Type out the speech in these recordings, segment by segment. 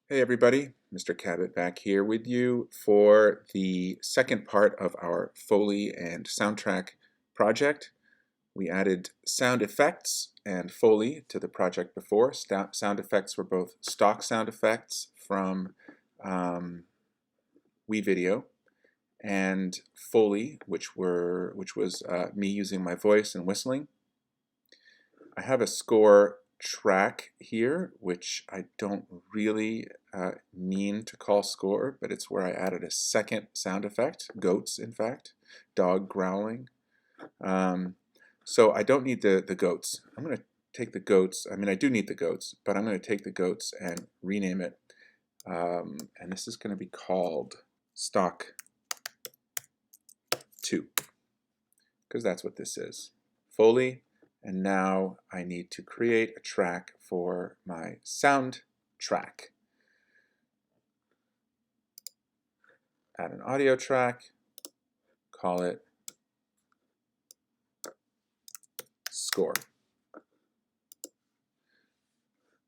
Hey everybody, Mr. Cabot back here with you for the second part of our Foley and soundtrack project. We added sound effects and Foley to the project before. Sound effects were both stock sound effects from WeVideo and Foley, which was me using my voice and whistling. I have a score track here, which I don't really mean to call score, but it's where I added a second sound effect, goats in fact, dog growling. So I don't need the goats. I'm going to take the goats, I do need the goats, but I'm going to take the goats and rename it. And this is going to be called stock 2, because that's what this is. Foley. And now I need to create a track for my sound track. Add an audio track, call it score.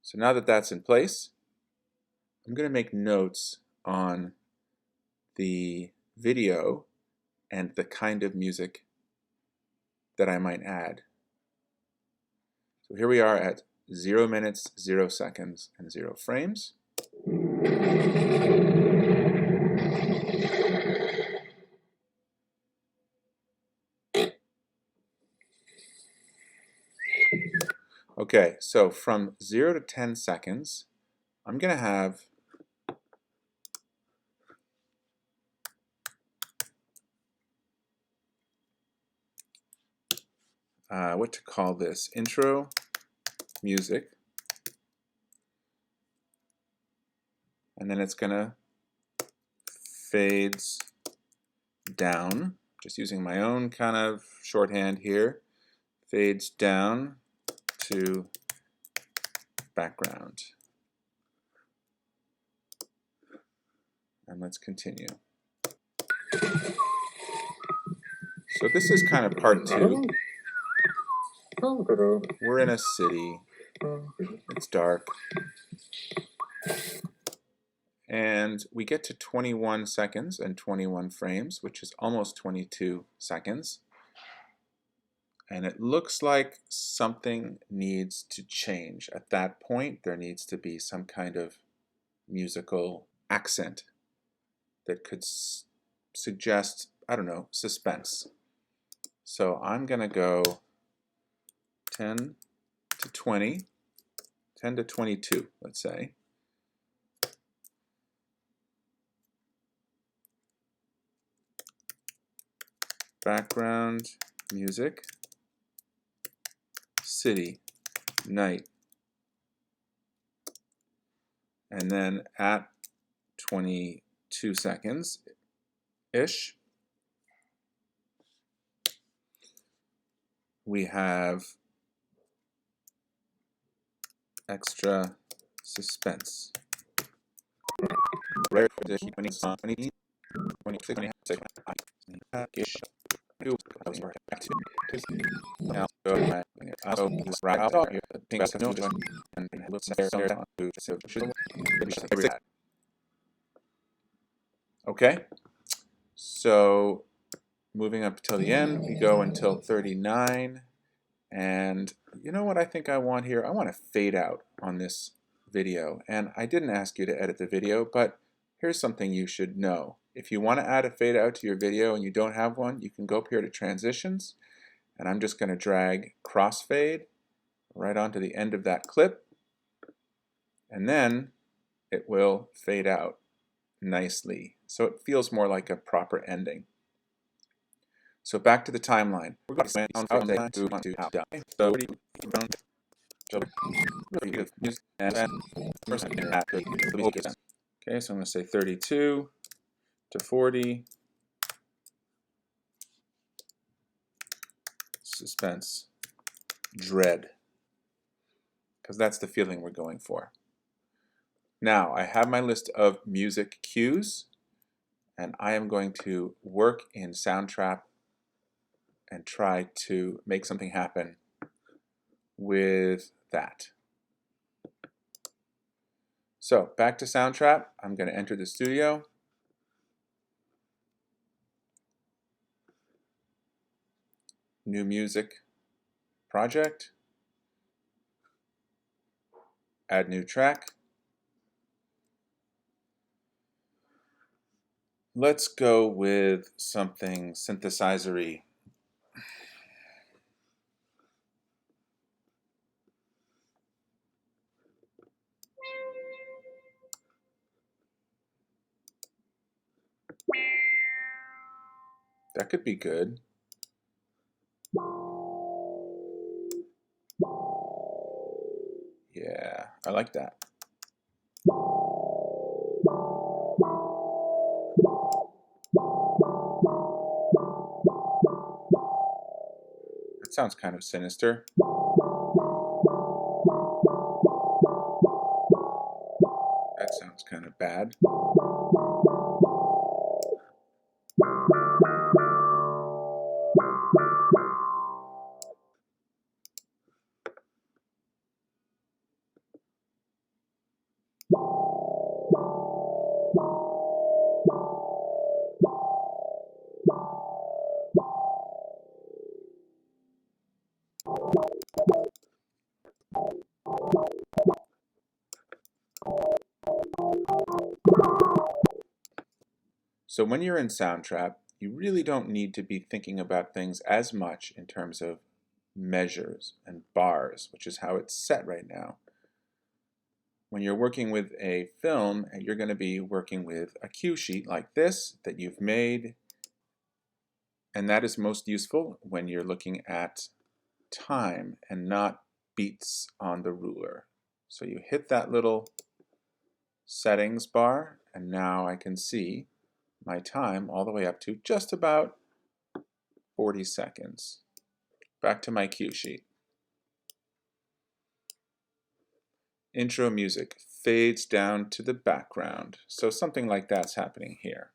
So now that that's in place, I'm going to make notes on the video and the kind of music that I might add. So here we are at 0 minutes, 0 seconds, and 0 frames. Okay, so from 0 to 10 seconds, I'm going to have what to call this, intro music, and then it's gonna fades down, just using my own kind of shorthand here, fades down to background. And let's continue. So this is kind of part 2. We're in a city, it's dark, and we get to 21 seconds and 21 frames, which is almost 22 seconds. And it looks like something needs to change. At that point, there needs to be some kind of musical accent that could suggest, I don't know, suspense. So I'm going to go 10 to 20, 10 to 22, let's say. Background music, city, night. And then at 22 seconds-ish, we have extra suspense. Okay, so moving up till the end, we go until 39. And you know what I think I want here? I want to fade out on this video. And I didn't ask you to edit the video, but here's something you should know. If you want to add a fade out to your video and you don't have one, you can go up here to transitions, and I'm just going to drag crossfade right onto the end of that clip, and then it will fade out nicely. So it feels more like a proper ending. So back to the timeline. We're going to okay, so I'm going to say 32 to 40. Suspense, dread, because that's the feeling we're going for. Now, I have my list of music cues, and I am going to work in Soundtrap and try to make something happen with that. So back to Soundtrap. I'm going to enter the studio. New music project. Add new track. Let's go with something synthesizer-y. That could be good. Yeah, I like that. That sounds kind of sinister. That sounds kind of bad. So when you're in Soundtrap, you really don't need to be thinking about things as much in terms of measures and bars, which is how it's set right now. When you're working with a film, you're going to be working with a cue sheet like this that you've made, and that is most useful when you're looking at time and not beats on the ruler. So you hit that little settings bar, and now I can see my time all the way up to just about 40 seconds. Back to my cue sheet. Intro music fades down to the background. So something like that's happening here.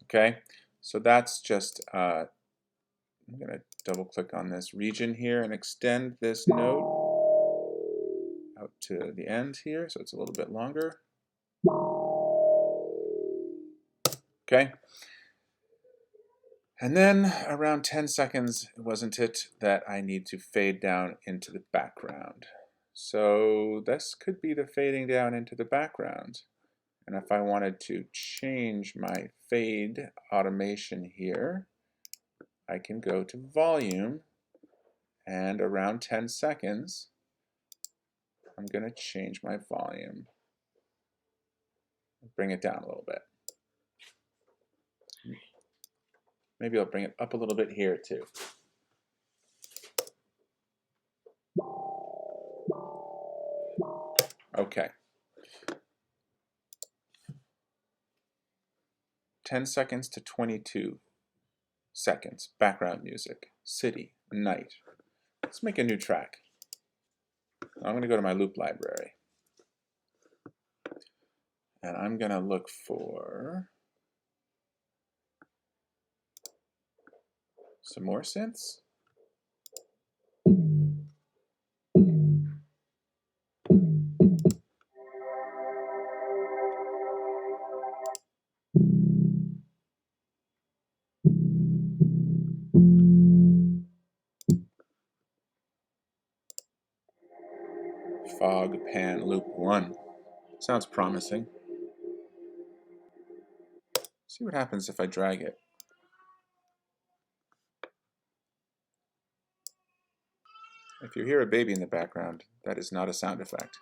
Okay, so that's just, I'm going to double click on this region here and extend this note out to the end here, so it's a little bit longer. Okay, and then around 10 seconds, wasn't it, that I need to fade down into the background. So this could be the fading down into the background. And if I wanted to change my fade automation here, I can go to volume, and around 10 seconds, I'm going to change my volume. Bring it down a little bit. Maybe I'll bring it up a little bit here too. Okay. 10 seconds to 22 seconds. Background music. City. Night. Let's make a new track. I'm going to go to my loop library. And I'm going to look for some more synths. Fog pan loop 1. Sounds promising. See what happens if I drag it. If you hear a baby in the background, that is not a sound effect.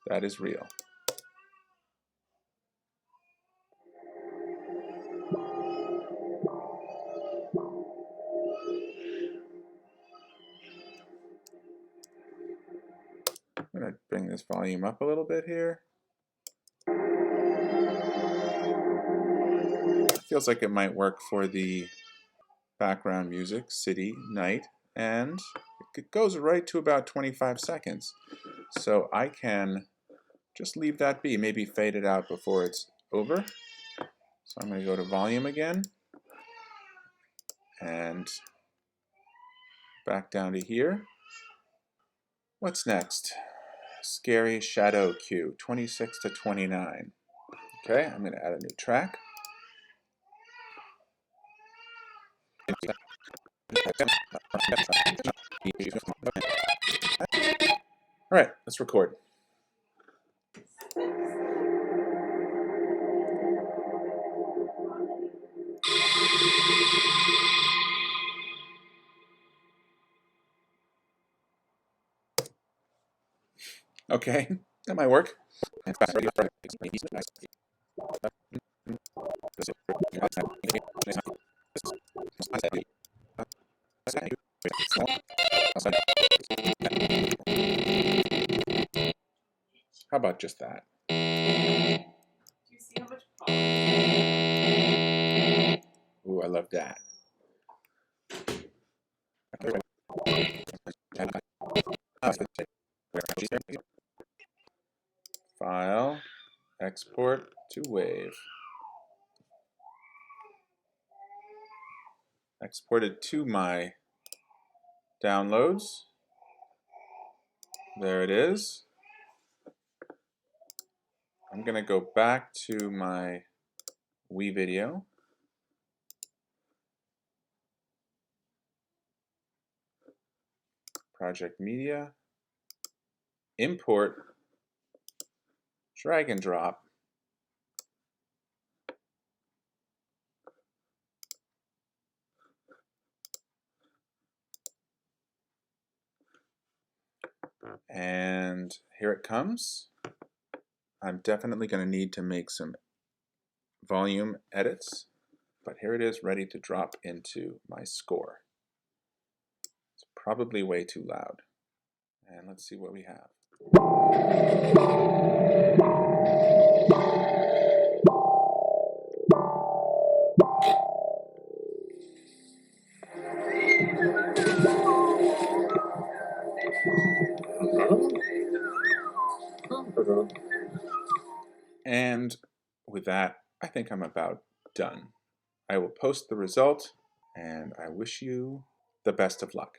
That is real. I'm going to bring this volume up a little bit here. It feels like it might work for the background music, city, night, and it goes right to about 25 seconds. So I can just leave that be. Maybe fade it out before it's over. So I'm going to go to volume again and back down to here. What's next? Scary shadow cue, 26 to 29. Okay, I'm going to add a new track. All right, let's record. Okay, that might work. How about just that? Do you see how much polish? Ooh, I love that. File, export to Wave. Exported to my downloads. There it is. I'm going to go back to my Wii video. Project Media. Import. Drag and drop. And here it comes. I'm definitely going to need to make some volume edits, but here it is ready to drop into my score. It's probably way too loud. And let's see what we have. And with that, I think I'm about done. I will post the result, and I wish you the best of luck.